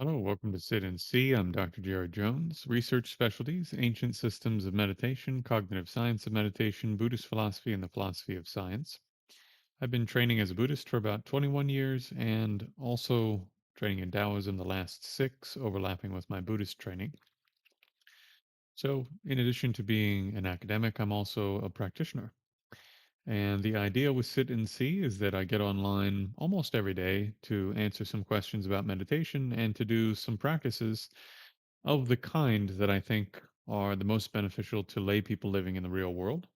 Hello, welcome to Sit and See. I'm Dr. Jared Jones. Research specialties, ancient systems of meditation, cognitive science of meditation, Buddhist philosophy, and the philosophy of science. I've been training as a Buddhist for about 21 years and also training in Taoism the last six, overlapping with my Buddhist training. So, in addition to being an academic, I'm also a practitioner. And the idea with Sit and See is that I get online almost every day to answer some questions about meditation and to do some practices of the kind that I think are the most beneficial to lay people living in the real world.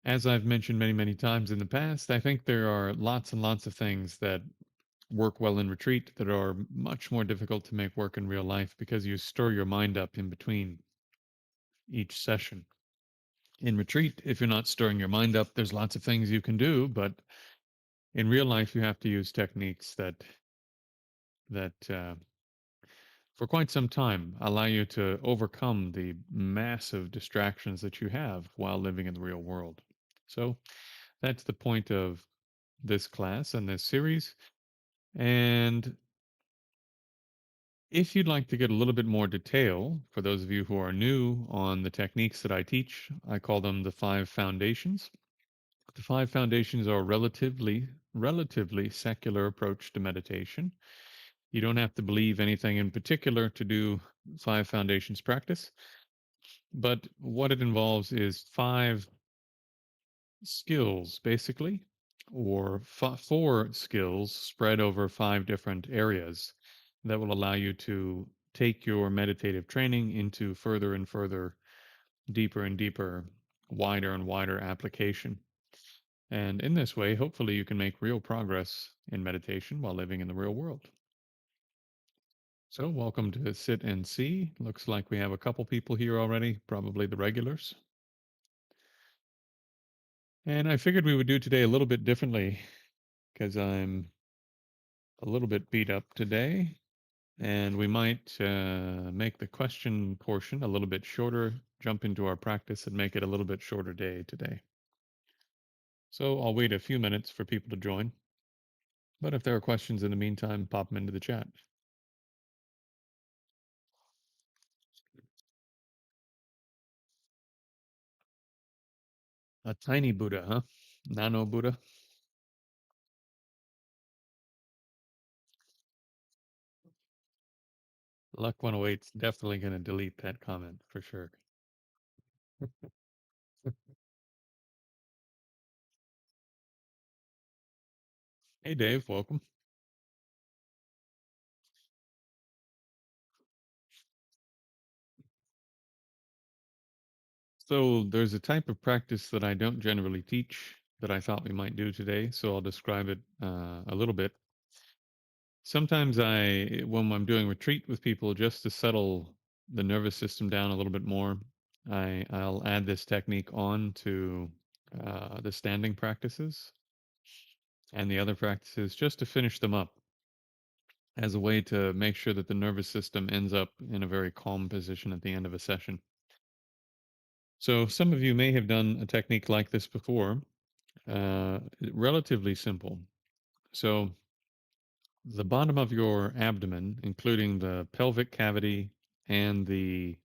As I've mentioned many, many times in the past, I think there are lots and lots of things that work well in retreat that are much more difficult to make work in real life because you stir your mind up in between each session. In retreat, if you're not stirring your mind up, there's lots of things you can do, but in real life, you have to use techniques that for quite some time allow you to overcome the massive distractions that you have while living in the real world. So that's the point of this class and this series. And if you'd like to get a little bit more detail, for those of you who are new on the techniques that I teach, I call them the five foundations. The five foundations are a relatively secular approach to meditation. You don't have to believe anything in particular to do five foundations practice. But what it involves is five skills, basically, or four skills spread over five different areas that will allow you to take your meditative training into further and further, deeper and deeper, wider and wider application. And in this way, hopefully, you can make real progress in meditation while living in the real world. So, welcome to Sit and See. Looks like we have a couple people here already, probably the regulars. And I figured we would do today a little bit differently because I'm a little bit beat up today. And we might make the question portion a little bit shorter, jump into our practice, and make it a little bit shorter day today. So I'll wait a few minutes for people to join. But if there are questions in the meantime, pop them into the chat. A tiny Buddha, huh? Nano Buddha. Luck 108's definitely going to delete that comment for sure. Hey, Dave, welcome. So there's a type of practice that I don't generally teach that I thought we might do today. So I'll describe it a little bit. Sometimes when I'm doing retreat with people, just to settle the nervous system down a little bit more, I'll add this technique on to the standing practices and the other practices just to finish them up as a way to make sure that the nervous system ends up in a very calm position at the end of a session. So some of you may have done a technique like this before, relatively simple. So the bottom of your abdomen, including the pelvic cavity and the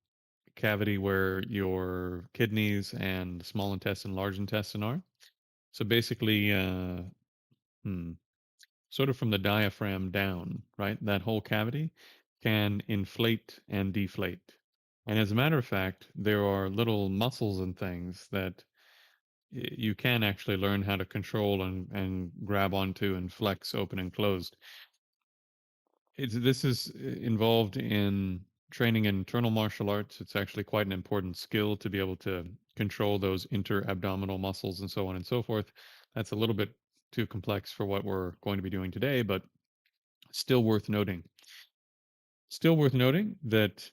cavity where your kidneys and small intestine, large intestine are. So basically, hmm, sort of from the diaphragm down, right? That whole cavity can inflate and deflate. And as a matter of fact, there are little muscles and things that you can actually learn how to control and grab onto and flex open and closed. This is involved in training in internal martial arts. It's actually quite an important skill to be able to control those inter-abdominal muscles and so on and so forth. That's a little bit too complex for what we're going to be doing today, but still worth noting. Still worth noting that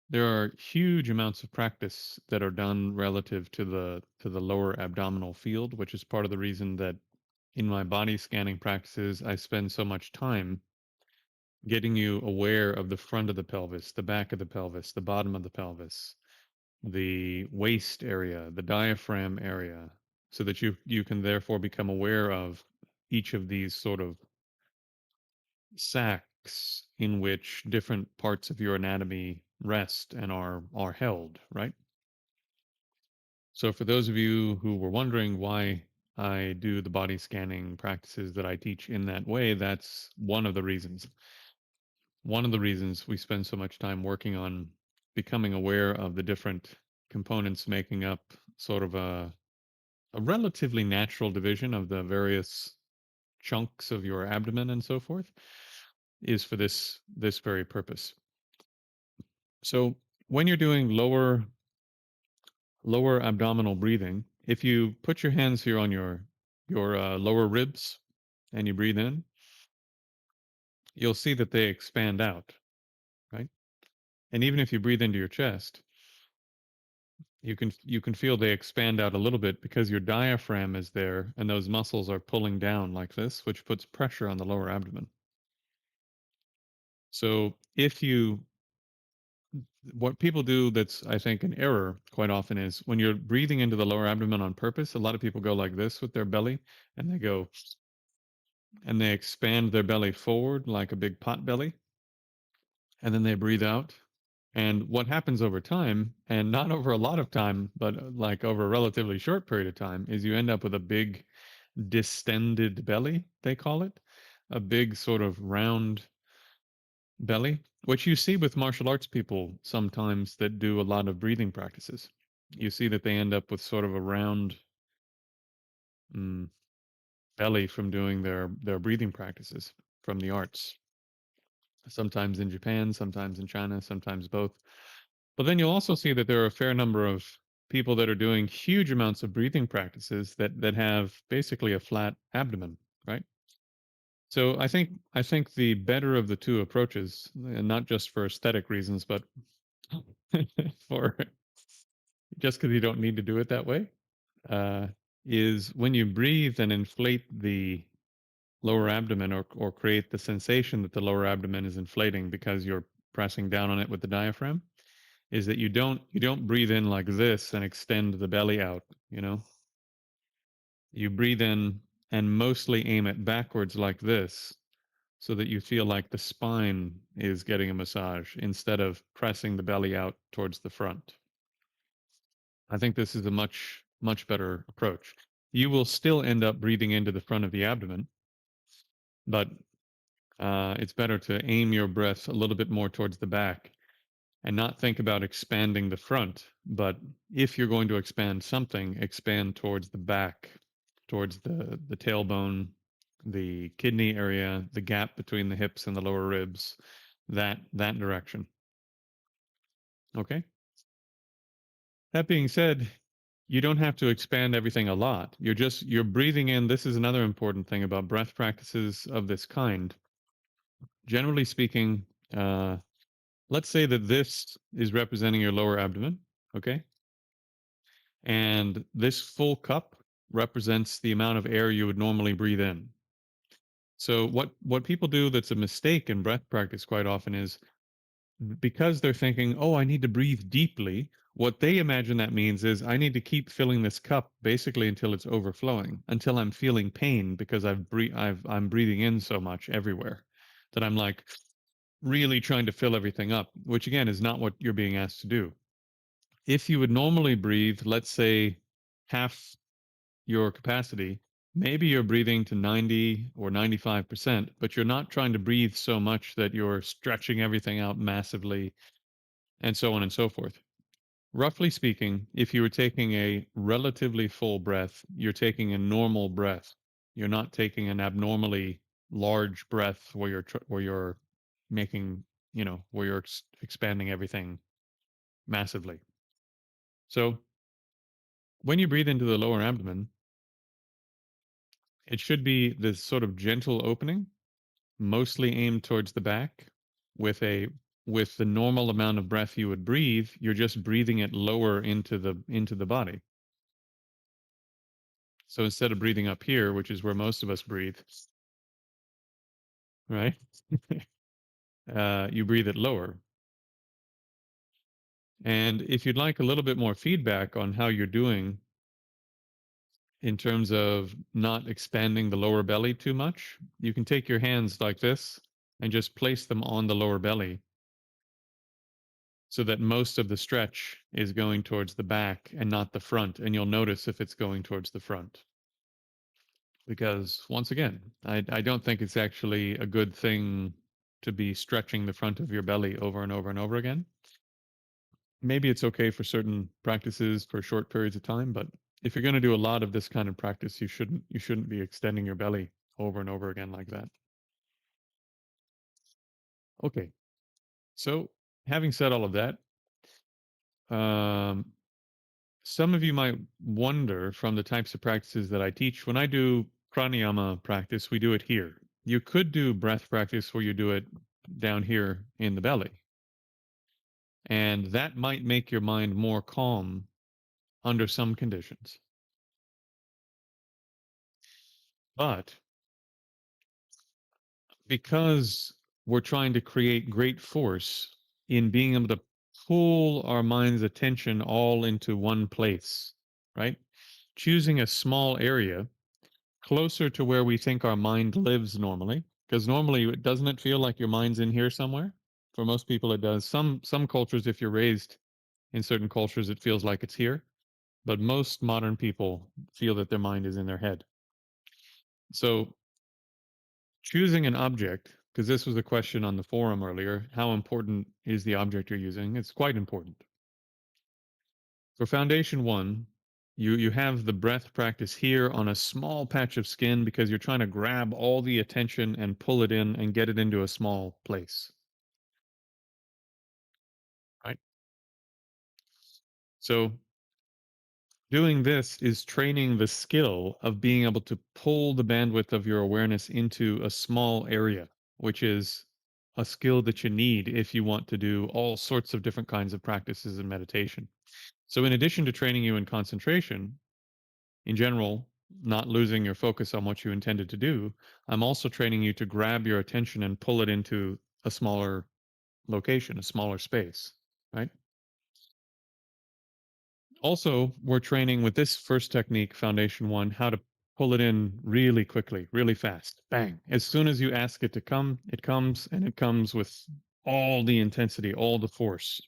there are huge amounts of practice that are done relative to the lower abdominal field, which is part of the reason that in my body scanning practices, I spend so much time getting you aware of the front of the pelvis, the back of the pelvis, the bottom of the pelvis, the waist area, the diaphragm area, so that you can therefore become aware of each of these sort of sacks in which different parts of your anatomy rest and are held, right? So for those of you who were wondering why I do the body scanning practices that I teach in that way, that's one of the reasons. One of the reasons we spend so much time working on becoming aware of the different components making up sort of a relatively natural division of the various chunks of your abdomen and so forth is for this very purpose. So when you're doing lower abdominal breathing, if you put your hands here on your lower ribs and you breathe in, you'll see that they expand out, right? And even if you breathe into your chest, you can feel they expand out a little bit because your diaphragm is there and those muscles are pulling down like this, which puts pressure on the lower abdomen. So if you what people do that's I think an error quite often is when you're breathing into the lower abdomen on purpose, a lot of people go like this with their belly and they go and they expand their belly forward like a big pot belly and then they breathe out. And what happens over time, and not over a lot of time, but like over a relatively short period of time, is you end up with a big distended belly, they call it, a big sort of round belly, which you see with martial arts people sometimes that do a lot of breathing practices. You see that they end up with sort of a round mm, belly from doing their breathing practices from the arts. Sometimes in Japan, sometimes in China, sometimes both. But then you'll also see that there are a fair number of people that are doing huge amounts of breathing practices that have basically a flat abdomen, right? So I think the better of the two approaches, and not just for aesthetic reasons, but for just because you don't need to do it that way, uh, is when you breathe and inflate the lower abdomen or create the sensation that the lower abdomen is inflating because you're pressing down on it with the diaphragm, is that you don't breathe in like this and extend the belly out, you know? You breathe in and mostly aim it backwards like this so that you feel like the spine is getting a massage instead of pressing the belly out towards the front. I think this is a much better approach. You will still end up breathing into the front of the abdomen, but it's better to aim your breath a little bit more towards the back and not think about expanding the front. But if you're going to expand something, expand towards the back, towards the tailbone, the kidney area, the gap between the hips and the lower ribs, that direction. Okay. That being said, you don't have to expand everything a lot. You're breathing in. This is another important thing about breath practices of this kind. Generally speaking, uh, let's say that this is representing your lower abdomen, okay? And this full cup represents the amount of air you would normally breathe in. So what people do that's a mistake in breath practice quite often is because they're thinking, "Oh, I need to breathe deeply." What they imagine that means is I need to keep filling this cup basically until it's overflowing, until I'm feeling pain because I'm breathing in so much everywhere that I'm like really trying to fill everything up, which again is not what you're being asked to do. If you would normally breathe, let's say half your capacity, maybe you're breathing to 90 or 95%, but you're not trying to breathe so much that you're stretching everything out massively and so on and so forth. Roughly speaking, if you were taking a relatively full breath, you're taking a normal breath. You're not taking an abnormally large breath where you're making, where you're expanding everything massively. So when you breathe into the lower abdomen, it should be this sort of gentle opening, mostly aimed towards the back, with the normal amount of breath you would breathe, you're just breathing it lower into the body. So instead of breathing up here, which is where most of us breathe, right? You breathe it lower. And if you'd like a little bit more feedback on how you're doing in terms of not expanding the lower belly too much, you can take your hands like this and just place them on the lower belly so that most of the stretch is going towards the back and not the front. And you'll notice if it's going towards the front. Because once again, I don't think it's actually a good thing to be stretching the front of your belly over and over and over again. Maybe it's okay for certain practices for short periods of time, but if you're going to do a lot of this kind of practice, you shouldn't be extending your belly over and over again like that. Okay. So, having said all of that, um, some of you might wonder from the types of practices that I teach. When I do pranayama practice, we do it here. You could do breath practice where you do it down here in the belly, and that might make your mind more calm under some conditions. But because we're trying to create great force in being able to pull our mind's attention all into one place, right? Choosing a small area closer to where we think our mind lives normally, because normally doesn't it feel like your mind's in here somewhere? For most people it does. Some cultures, if you're raised in certain cultures, it feels like it's here, but most modern people feel that their mind is in their head. So choosing an object, because this was a question on the forum earlier, how important is the object you're using? It's quite important. For foundation one, you have the breath practice here on a small patch of skin because you're trying to grab all the attention and pull it in and get it into a small place, right? So doing this is training the skill of being able to pull the bandwidth of your awareness into a small area, which is a skill that you need if you want to do all sorts of different kinds of practices in meditation. So, in addition to training you in concentration, in general, not losing your focus on what you intended to do, I'm also training you to grab your attention and pull it into a smaller location, a smaller space, right? Also, we're training with this first technique, Foundation One, how to pull it in really quickly, really fast. Bang. As soon as you ask it to come, it comes, and it comes with all the intensity, all the force,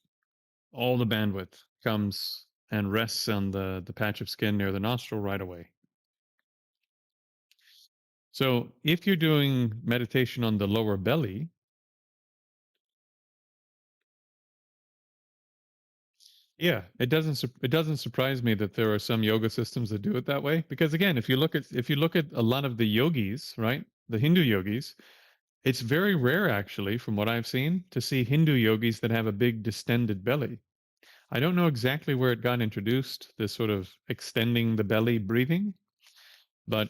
all the bandwidth comes and rests on the patch of skin near the nostril right away. So if you're doing meditation on the lower belly, yeah, it doesn't surprise me that there are some yoga systems that do it that way because again, if you look at a lot of the yogis, right? The Hindu yogis, it's very rare actually from what I've seen to see Hindu yogis that have a big distended belly. I don't know exactly where it got introduced, this sort of extending the belly breathing, but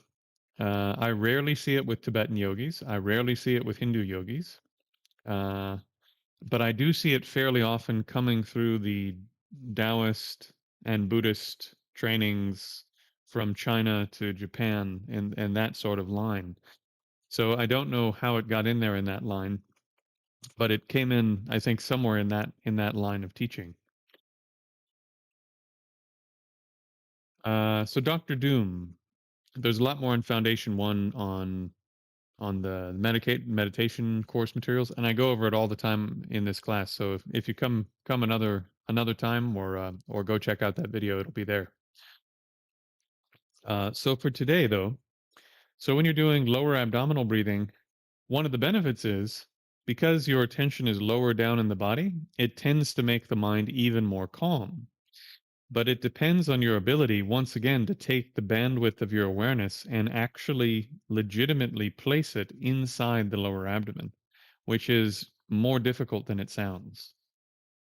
I rarely see it with Tibetan yogis. I rarely see it with Hindu yogis. Uh, but I do see it fairly often coming through the Taoist and Buddhist trainings from China to Japan and that sort of line. So I don't know how it got in there in that line, but it came in, I think, somewhere in that line of teaching. So Dr. Doom, there's a lot more in Foundation One on the meditation course materials, and I go over it all the time in this class. So if you come another time or go check out that video, it'll be there. So for today though, so when you're doing lower abdominal breathing, one of the benefits is because your attention is lower down in the body, it tends to make the mind even more calm. But it depends on your ability, once again, to take the bandwidth of your awareness and actually legitimately place it inside the lower abdomen, which is more difficult than it sounds.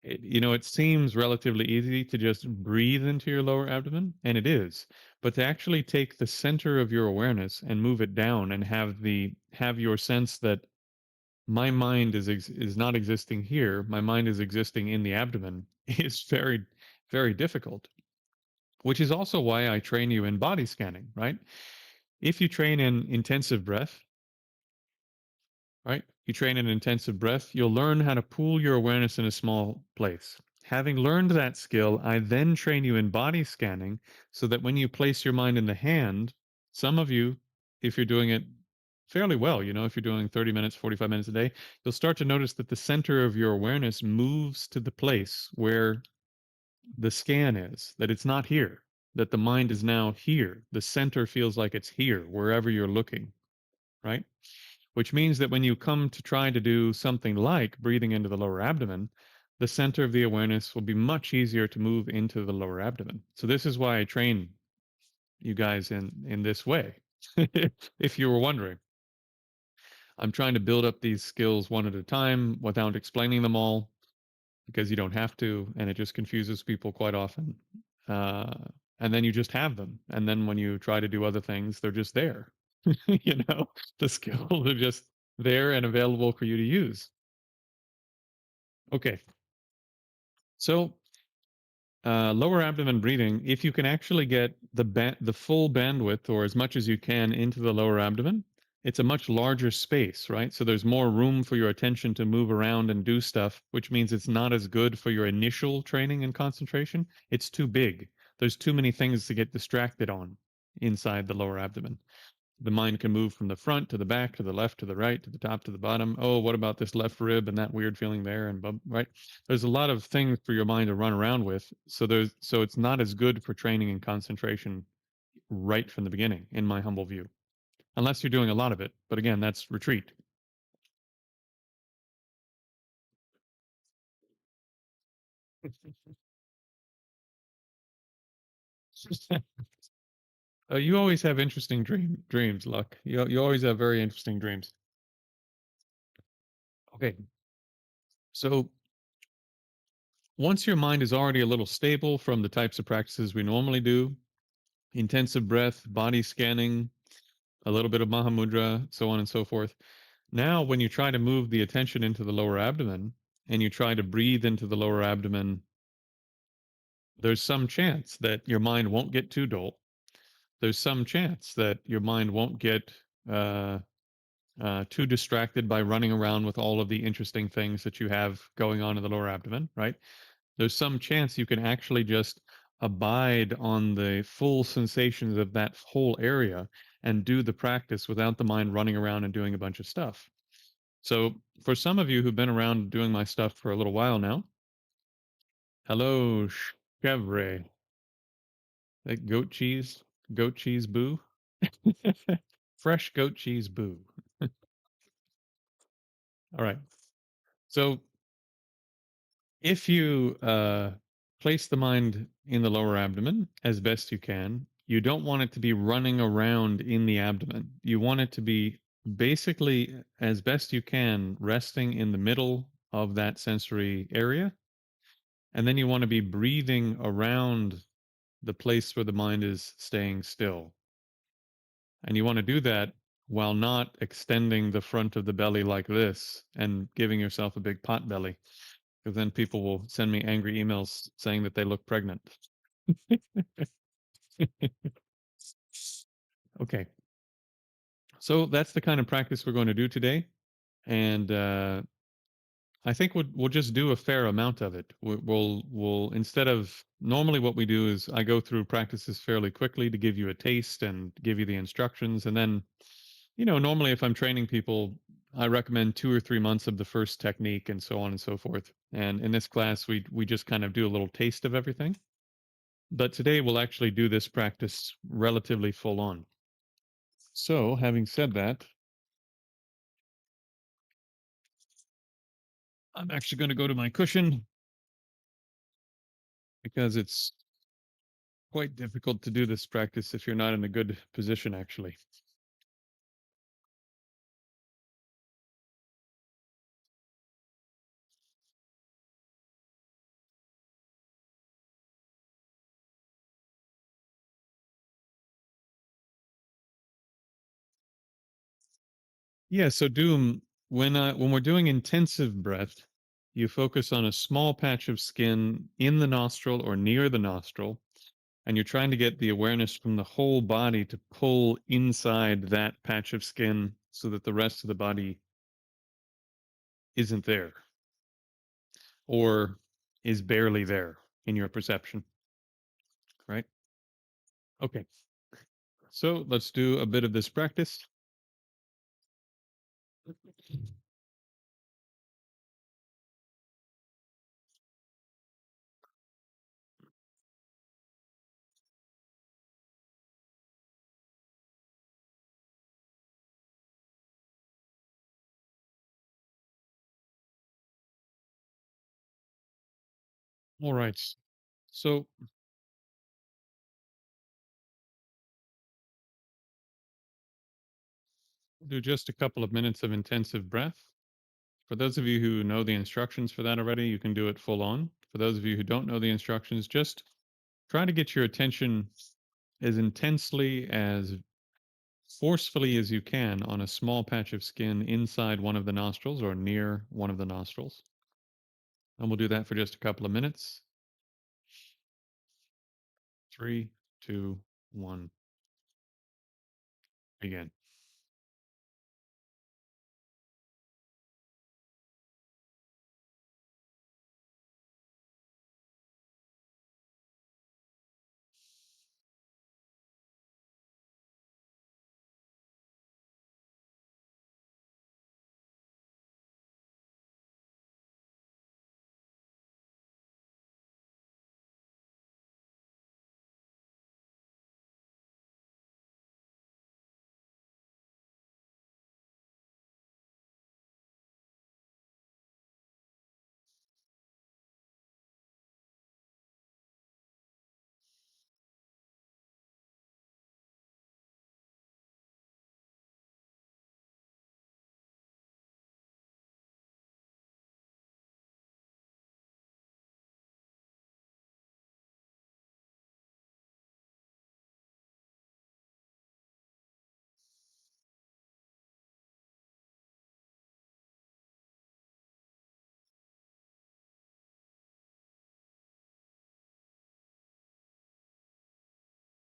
It seems relatively easy to just breathe into your lower abdomen, and it is. But to actually take the center of your awareness and move it down and have your sense that my mind is not existing here, my mind is existing in the abdomen is very, very difficult, which is also why I train you in body scanning, right? If you train in intensive breath, right? You train in intensive breath, you'll learn how to pool your awareness in a small place. Having learned that skill, I then train you in body scanning so that when you place your mind in the hand, some of you, if you're doing it fairly well. If you're doing 30 minutes, 45 minutes a day, you'll start to notice that the center of your awareness moves to the place where the scan is, that it's not here, that the mind is now here. The center feels like it's here, wherever you're looking, right? Which means that when you come to try to do something like breathing into the lower abdomen, the center of the awareness will be much easier to move into the lower abdomen. So this is why I train you guys in this way. If you were wondering, I'm trying to build up these skills one at a time without explaining them all because you don't have to, and it just confuses people quite often. Uh, and then you just have them, and then when you try to do other things, they're just there. you know, the skills are just there and available for you to use. Okay, so lower abdomen breathing, if you can actually get the full bandwidth or as much as you can into the lower abdomen, it's a much larger space, right? So there's more room for your attention to move around and do stuff, which means it's not as good for your initial training and concentration. It's too big. There's too many things to get distracted on inside the lower abdomen. The mind can move from the front to the back to the left to the right to the top to the bottom. Oh, what about this left rib and that weird feeling there and right? There's a lot of things for your mind to run around with. So it's not as good for training and concentration right from the beginning, in my humble view, unless you're doing a lot of it. But again, that's retreat. You always have interesting dreams, Luck. You always have very interesting dreams. Okay, so once your mind is already a little stable from the types of practices we normally do, intensive breath, body scanning, a little bit of Mahamudra, so on and so forth. Now, when you try to move the attention into the lower abdomen and you try to breathe into the lower abdomen, there's some chance that your mind won't get too dull. There's some chance that your mind won't get uh, too distracted by running around with all of the interesting things that you have going on in the lower abdomen, right? There's some chance you can actually just abide on the full sensations of that whole area and do the practice without the mind running around and doing a bunch of stuff. So, for some of you who've been around doing my stuff for a little while now, hello, Chevre. That goat cheese boo. Fresh goat cheese boo. All right. So, if you place the mind in the lower abdomen as best you can, you don't want it to be running around in the abdomen. You want it to be basically, as best you can, resting in the middle of that sensory area. And then you want to be breathing around the place where the mind is staying still. And you want to do that while not extending the front of the belly like this and giving yourself a big pot belly, because then people will send me angry emails saying that they look pregnant. Okay, so that's the kind of practice we're going to do today, and I think we'll just do a fair amount of it. We'll instead of normally what we do is I go through practices fairly quickly to give you a taste and give you the instructions, and then normally if I'm training people, I recommend 2 or 3 months of the first technique and so on and so forth. And in this class, we just kind of do a little taste of everything. But today we'll actually do this practice relatively full on. So, having said that, I'm actually going to go to my cushion because it's quite difficult to do this practice if you're not in a good position, actually. Yeah, so Doom, when we're doing intensive breath, you focus on a small patch of skin in the nostril or near the nostril, and you're trying to get the awareness from the whole body to pull inside that patch of skin so that the rest of the body isn't there or is barely there in your perception, right? Okay, so let's do a bit of this practice. All right. So do just a couple of minutes of intensive breath. For those of you who know the instructions for that already, you can do it full on. For those of you who don't know the instructions, just try to get your attention as intensely, as forcefully as you can on a small patch of skin inside one of the nostrils or near one of the nostrils. And we'll do that for just a couple of minutes. Three, two, one, begin.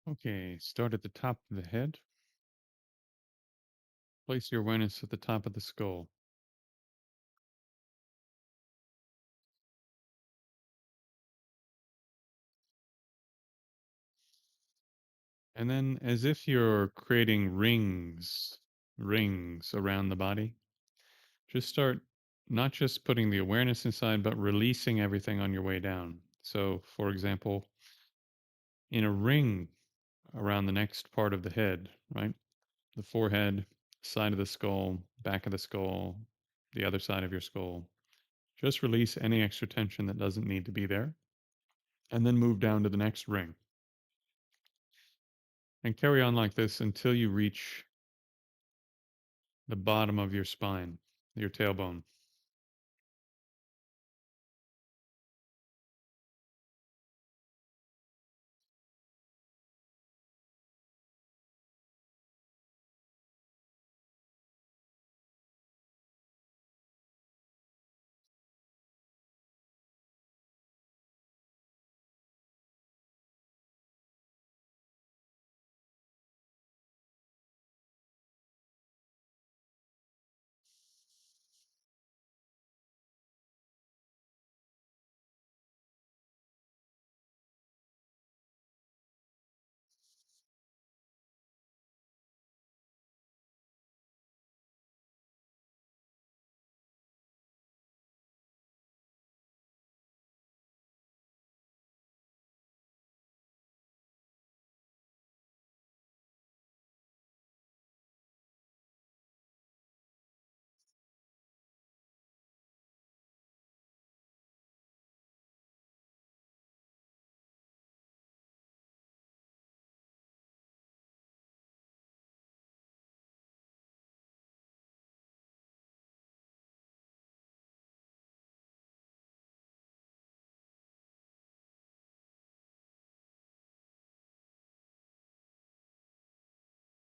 Okay, start at the top of the head. Place your awareness at the top of the skull. And then, as if you're creating rings around the body, just start not just putting the awareness inside, but releasing everything on your way down. So, for example, in a ring around the next part of the head, right? The forehead, side of the skull, back of the skull, the other side of your skull. Just release any extra tension that doesn't need to be there, and then move down to the next ring. And carry on like this until you reach the bottom of your spine, your tailbone.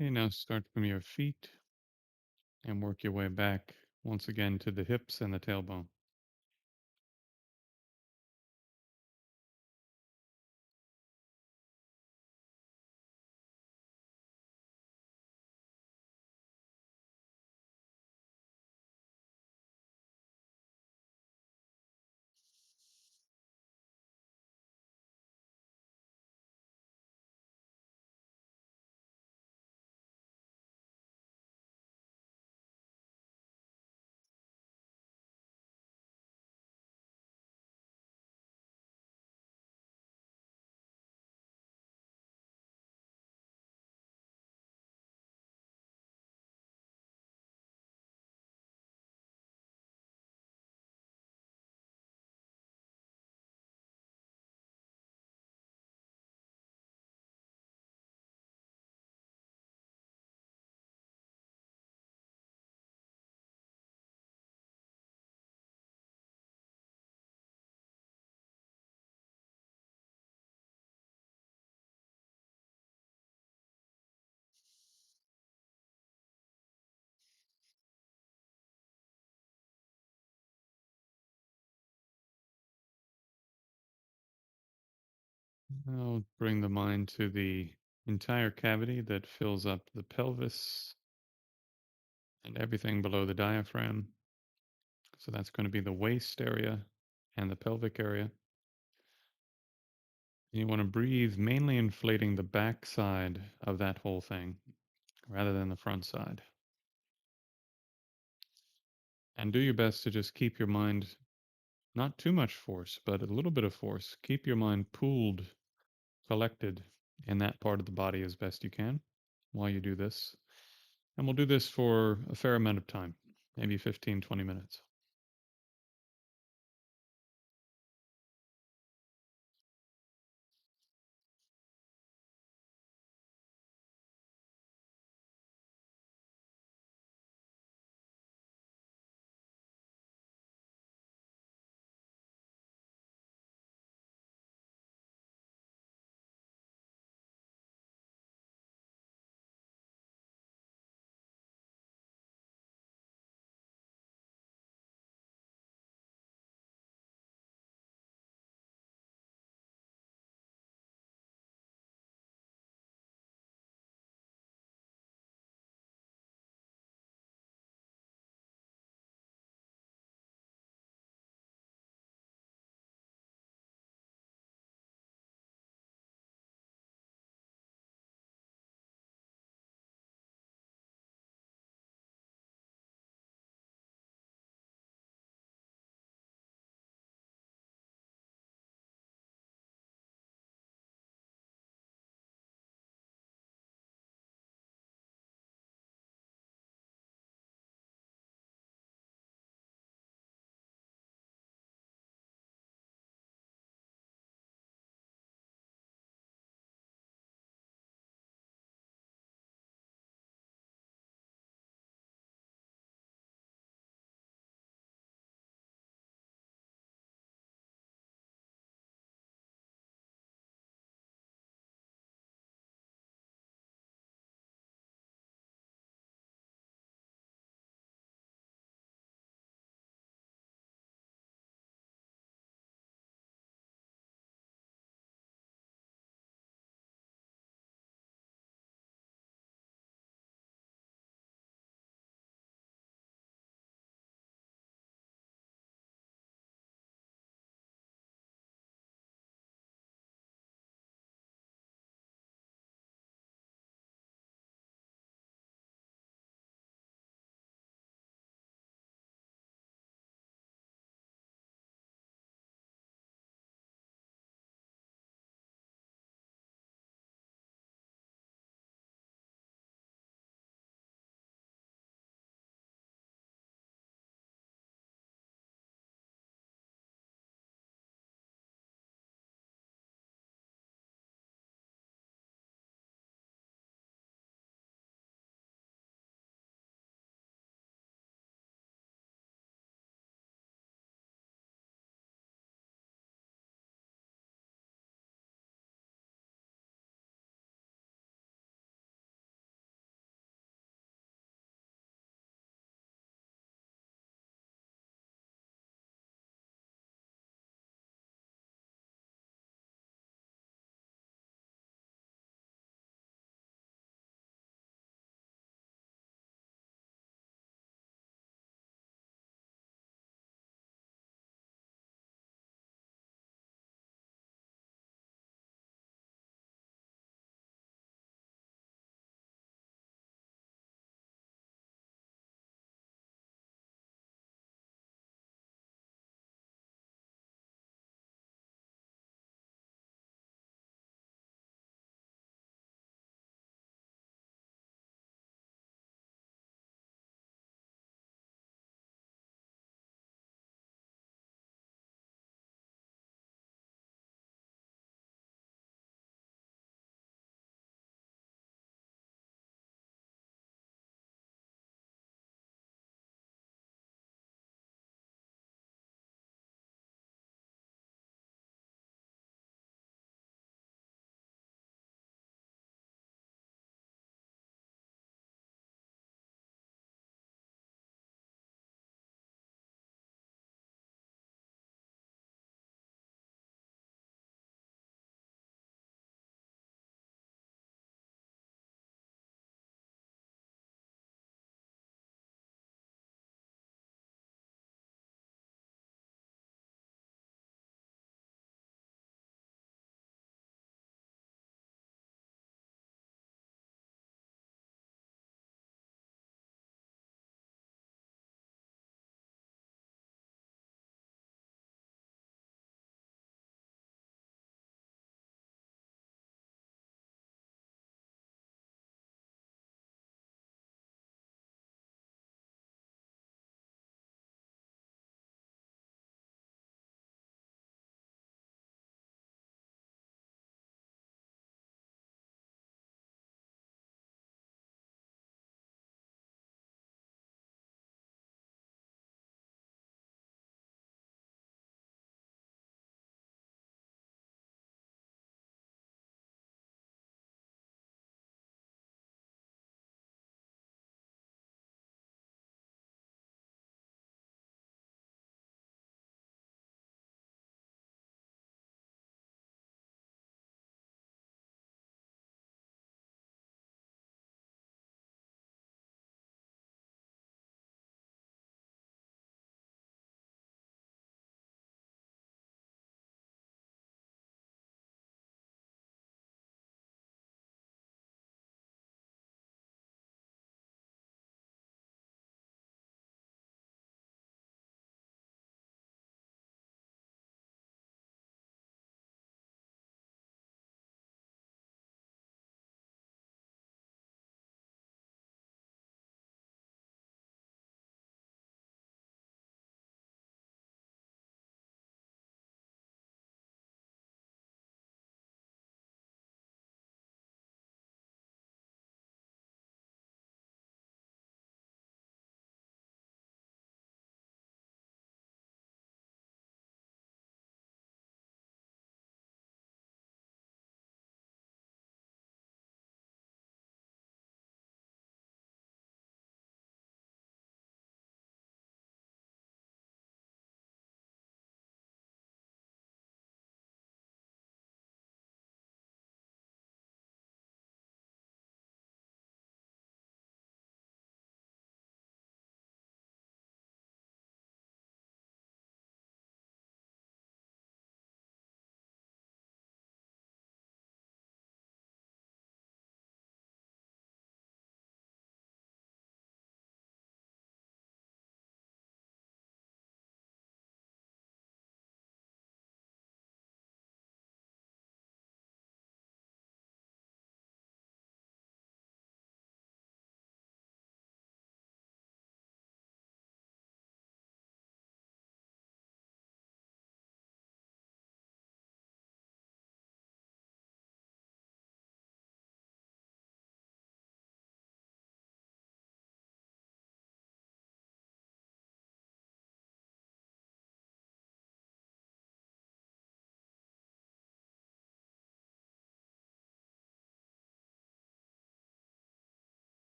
Okay, now start from your feet and work your way back once again to the hips and the tailbone. I'll bring the mind to the entire cavity that fills up the pelvis and everything below the diaphragm. So that's going to be the waist area and the pelvic area. And you want to breathe mainly inflating the back side of that whole thing rather than the front side. And do your best to just keep your mind, not too much force, but a little bit of force. Keep your mind pooled, collected in that part of the body as best you can while you do this. And we'll do this for a fair amount of time, maybe 15, 20 minutes.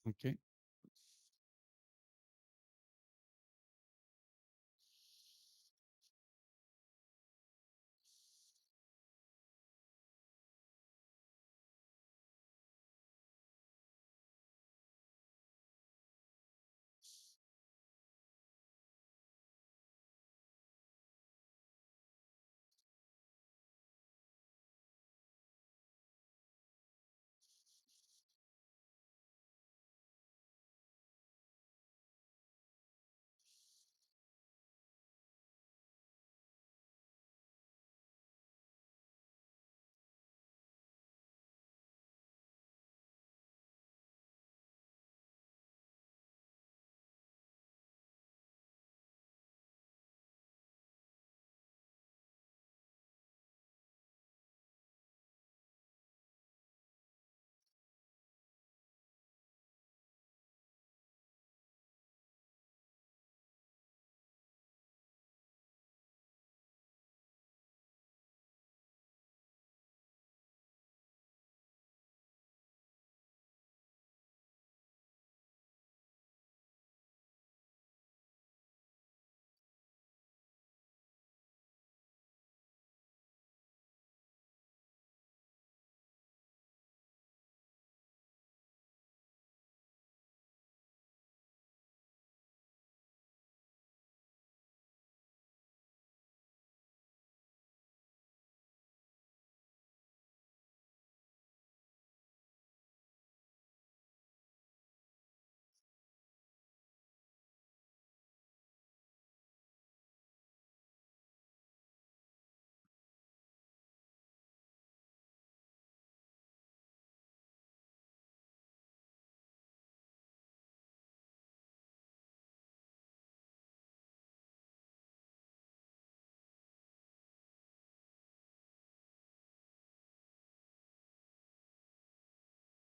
Okay.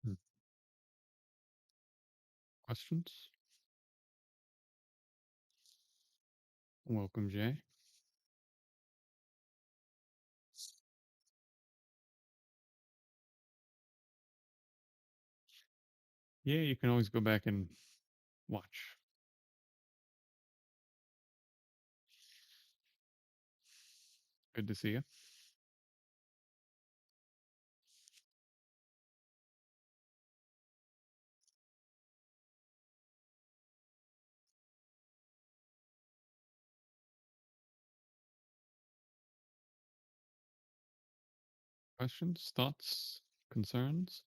Hmm. Questions? Welcome, Jay. Yeah, you can always go back and watch. Good to see you. Questions, thoughts, concerns?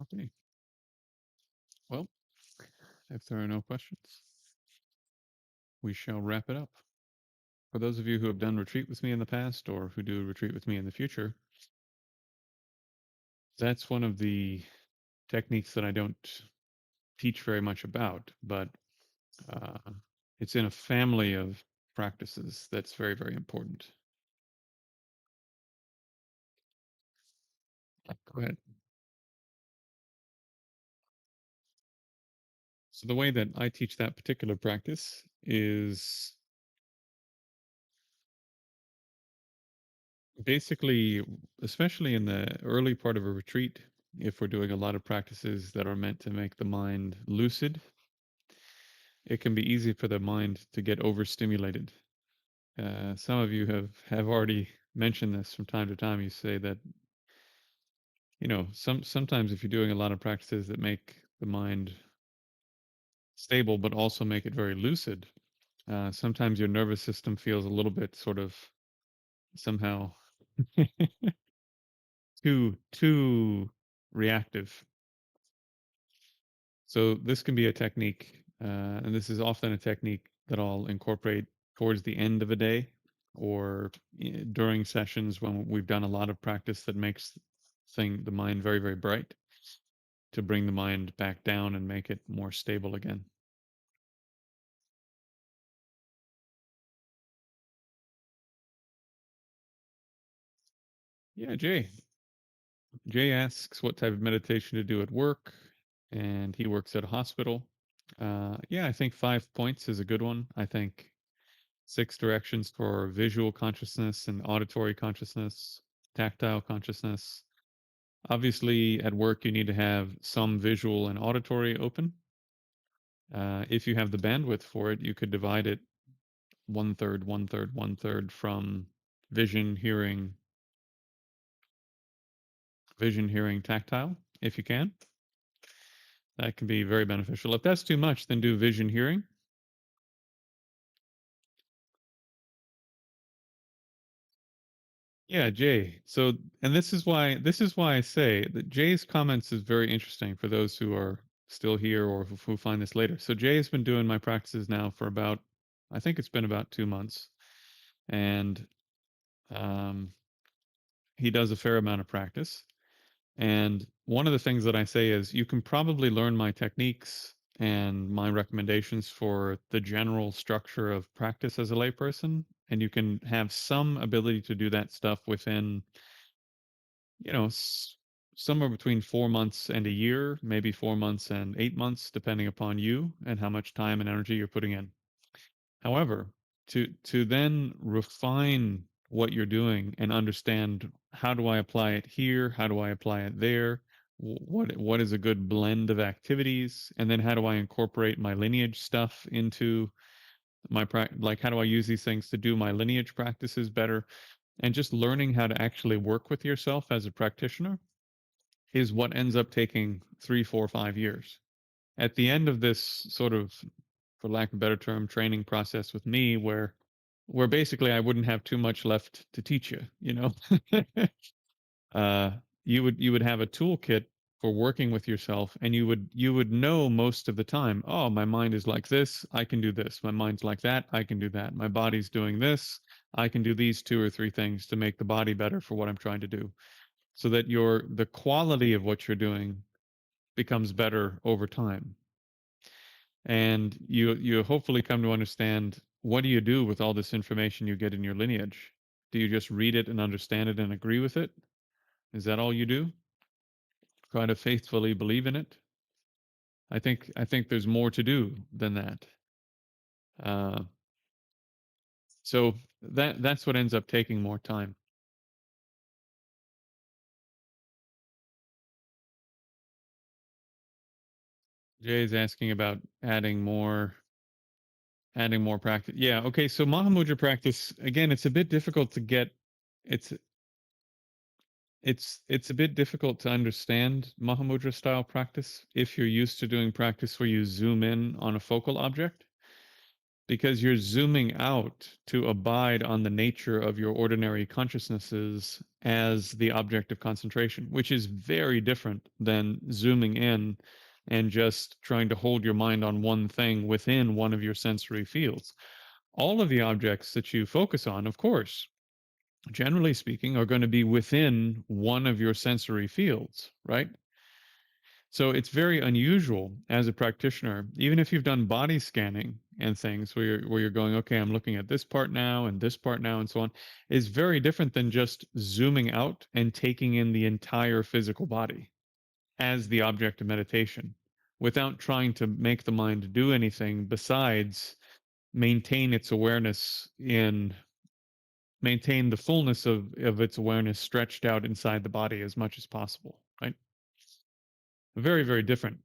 Okay. Well, if there are no questions, we shall wrap it up. For those of you who have done retreat with me in the past or who do retreat with me in the future, that's one of the techniques that I don't teach very much about, but uh, it's in a family of practices that's very, very important. Go ahead. So the way that I teach that particular practice is basically, especially in the early part of a retreat, if we're doing a lot of practices that are meant to make the mind lucid, it can be easy for the mind to get overstimulated. Some of you have already mentioned this from time to time. You say that sometimes if you're doing a lot of practices that make the mind stable but also make it very lucid, sometimes your nervous system feels a little bit sort of somehow too reactive. So this can be a technique, and this is often a technique that I'll incorporate towards the end of a day. or during sessions when we've done a lot of practice that makes the mind very, very bright, to bring the mind back down and make it more stable again. Yeah, Jay. Jay asks what type of meditation to do at work, and he works at a hospital. Yeah, I think 5 points is a good one. I think 6 directions for visual consciousness and auditory consciousness, tactile consciousness. Obviously, at work, you need to have some visual and auditory open. If you have the bandwidth for it, you could divide it one third, one third, one third from vision, hearing, tactile, if you can. That can be very beneficial. If that's too much, then do vision, hearing. Yeah, Jay. So, and this is why I say that Jay's comments is very interesting for those who are still here or who find this later. So Jay has been doing my practices now for about, I think it's been about 2 months, and um, he does a fair amount of practice. And one of the things that I say is you can probably learn my techniques and my recommendations for the general structure of practice as a layperson, and you can have some ability to do that stuff within, you know, somewhere between 4 months and a year, maybe 4 months and 8 months, depending upon you and how much time and energy you're putting in. However, to then refine what you're doing and understand, how do I apply it here? How do I apply it there? What is a good blend of activities? And then how do I incorporate my lineage stuff into my like how do I use these things to do my lineage practices better? And just learning how to actually work with yourself as a practitioner is what ends up taking 3, 4, 5 years. At the end of this sort of, for lack of a better term, training process with me, where basically I wouldn't have too much left to teach you, you know. uh, you would have a toolkit for working with yourself, and you would know most of the time, oh, my mind is like this, I can do this. My mind's like that, I can do that. My body's doing this, I can do these 2 or 3 things to make the body better for what I'm trying to do, so that the quality of what you're doing becomes better over time. And you hopefully come to understand, what do you do with all this information you get in your lineage? Do you just read it and understand it and agree with it? Is that all you do? Try to faithfully believe in it? I think there's more to do than that. Uh, so that's what ends up taking more time. Jay is asking about adding more practice. Yeah, okay. So Mahamudra practice, again, it's a bit difficult to get. It's it's a bit difficult to understand Mahamudra style practice if you're used to doing practice where you zoom in on a focal object, because you're zooming out to abide on the nature of your ordinary consciousnesses as the object of concentration, which is very different than zooming in and just trying to hold your mind on one thing within one of your sensory fields. All of the objects that you focus on, of course, generally speaking, are going to be within one of your sensory fields, right? So it's very unusual as a practitioner, even if you've done body scanning and things where you're going, okay, I'm looking at this part now and this part now and so on, is very different than just zooming out and taking in the entire physical body as the object of meditation without trying to make the mind do anything besides maintain its awareness in maintain the fullness of its awareness stretched out inside the body as much as possible, right? Very, very different.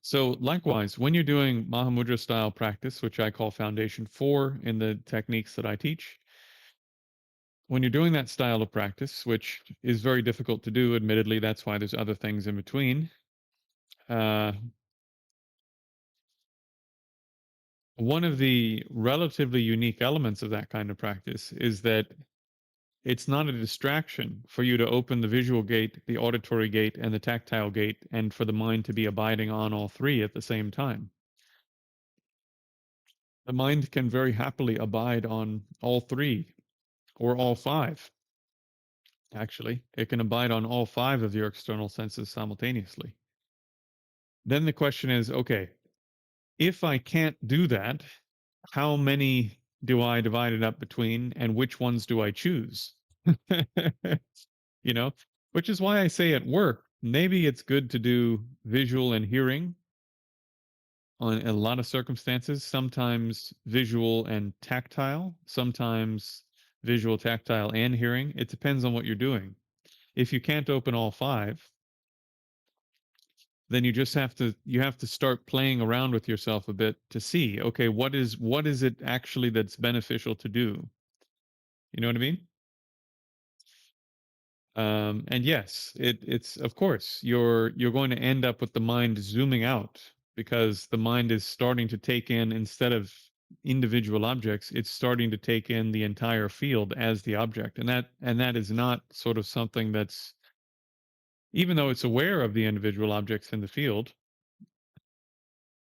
So likewise, when you're doing Mahamudra style practice, which I call Foundation 4 in the techniques that I teach, when you're doing that style of practice, which is very difficult to do, admittedly, that's why there's other things in between. Uh, One of the relatively unique elements of that kind of practice is that it's not a distraction for you to open the visual gate, the auditory gate, and the tactile gate, and for the mind to be abiding on all three at the same time. The mind can very happily abide on all three or all five, actually. It can abide on all five of your external senses simultaneously. Then the question is, okay, if I can't do that, how many do I divide it up between and which ones do I choose? You know, which is why I say at work, maybe it's good to do visual and hearing on a lot of circumstances, sometimes visual and tactile, sometimes visual, tactile, and hearing. It depends on what you're doing. If you can't open all five, then you have to start playing around with yourself a bit to see, okay, what is it actually that's beneficial to do? You know what I mean? And yes, it's of course you're going to end up with the mind zooming out because the mind is starting to take in, instead of individual objects, it's starting to take in the entire field as the object, and that is not sort of something that's, even though it's aware of the individual objects in the field,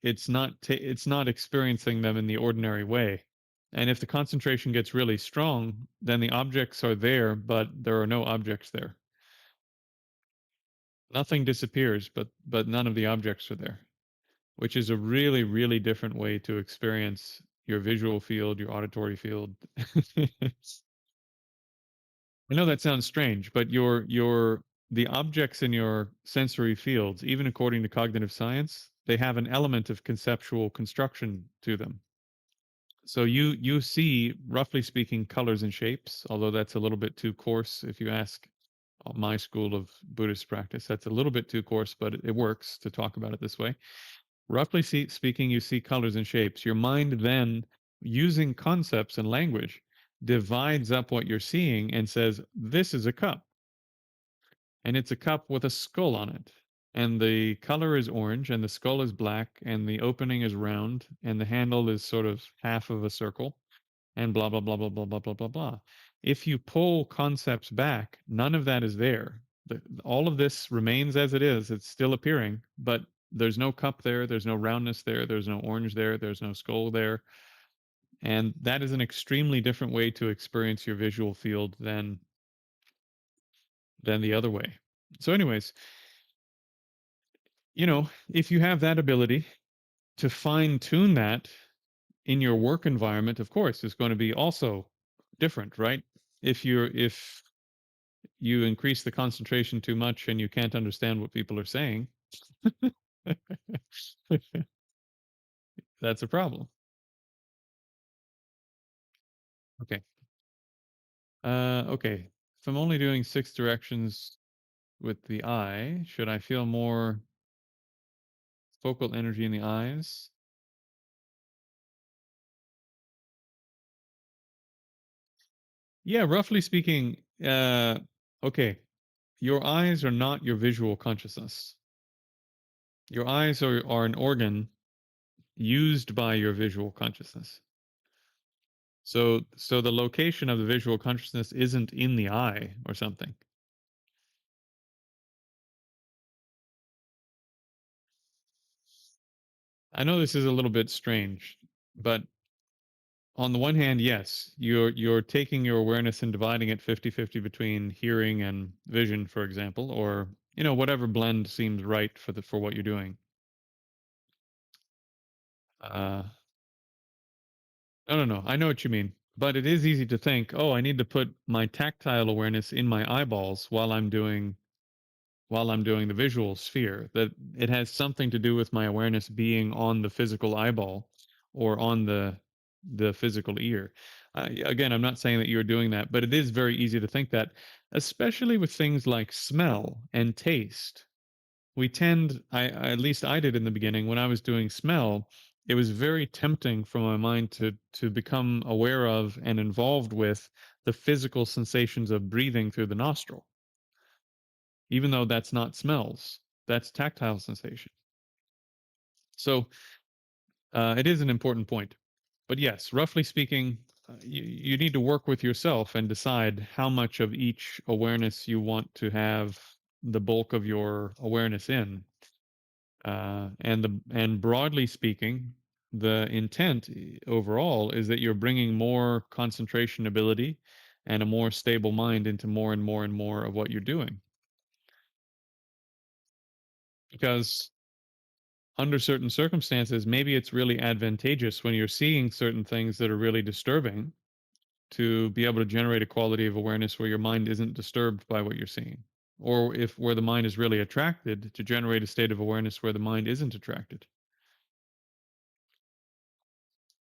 it's not experiencing them in the ordinary way. And if the concentration gets really strong, then the objects are there, but there are no objects there. Nothing disappears, but none of the objects are there, which is a really, really different way to experience your visual field, your auditory field. I know that sounds strange, but your the objects in your sensory fields, even according to cognitive science, they have an element of conceptual construction to them. So you see, roughly speaking, colors and shapes, although that's a little bit too coarse if you ask my school of Buddhist practice. That's a little bit too coarse, but it works to talk about it this way. Roughly speaking, you see colors and shapes. Your mind then, using concepts and language, divides up what you're seeing and says, this is a cup, and it's a cup with a skull on it. And the color is orange, and the skull is black, and the opening is round, and the handle is sort of half of a circle, and blah, blah, blah, blah, blah, blah, blah, blah, blah. If you pull concepts back, none of that is there. All of this remains as it is. It's still appearing, but there's no cup there. There's no roundness there. There's no orange there. There's no skull there. And that is an extremely different way to experience your visual field than the other way. So, anyways, if you have that ability to fine tune that in your work environment, of course, it's going to be also different, right? If you increase the concentration too much and you can't understand what people are saying, that's a problem. Okay. Okay. If I'm only doing 6 directions with the eye, should I feel more focal energy in the eyes? Yeah, roughly speaking, okay. Your eyes are not your visual consciousness. Your eyes are an organ used by your visual consciousness. So the location of the visual consciousness isn't in the eye or something. I know this is a little bit strange, but on the one hand, yes, you're taking your awareness and dividing it 50-50 between hearing and vision, for example, or whatever blend seems right for what you're doing. Uh, no. I know what you mean, but it is easy to think, oh, I need to put my tactile awareness in my eyeballs while I'm doing the visual sphere. That it has something to do with my awareness being on the physical eyeball or on the physical ear. Again, I'm not saying that you're doing that, but it is very easy to think that, especially with things like smell and taste. We tend, at least I did in the beginning when I was doing smell, it was very tempting for my mind to become aware of and involved with the physical sensations of breathing through the nostril, even though that's not smells, that's tactile sensation. So it is an important point. But yes, roughly speaking, you need to work with yourself and decide how much of each awareness you want to have the bulk of your awareness in. And broadly speaking, the intent overall is that you're bringing more concentration ability and a more stable mind into more and more and more of what you're doing. Because under certain circumstances, maybe it's really advantageous when you're seeing certain things that are really disturbing to be able to generate a quality of awareness where your mind isn't disturbed by what you're seeing. Or if where the mind is really attracted, to generate a state of awareness where the mind isn't attracted.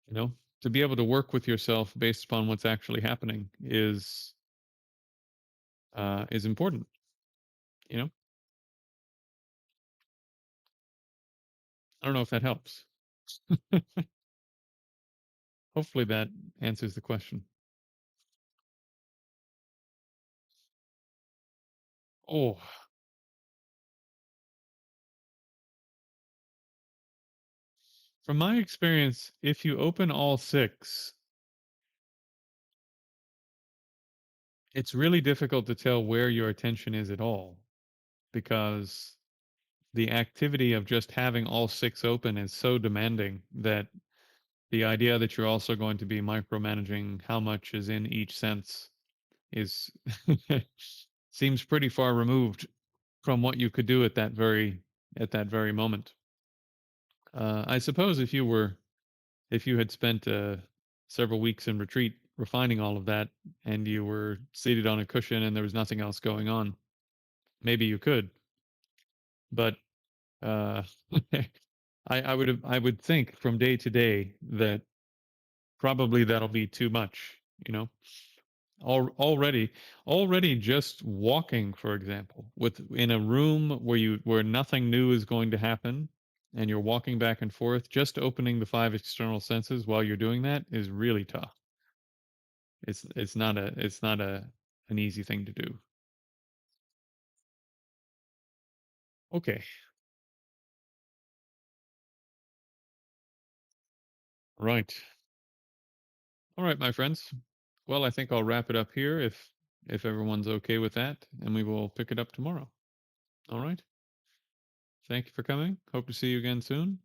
You know, to be able to work with yourself based upon what's actually happening is important. You know, I don't know if that helps. Hopefully that answers the question. Oh, from my experience, if you open all six, it's really difficult to tell where your attention is at all because the activity of just having all six open is so demanding that the idea that you're also going to be micromanaging how much is in each sense is seems pretty far removed from what you could do at that very moment. I suppose if you had spent several weeks in retreat refining all of that, and you were seated on a cushion and there was nothing else going on, maybe you could. But uh, I would think from day to day that probably that'll be too much. You know, already just walking, for example, with in a room where nothing new is going to happen, and you're walking back and forth, just opening the five external senses while you're doing that is really tough. It's not a an easy thing to do. Okay. Right. All right, my friends. Well, I think I'll wrap it up here if everyone's okay with that, and we will pick it up tomorrow. All right. Thank you for coming. Hope to see you again soon.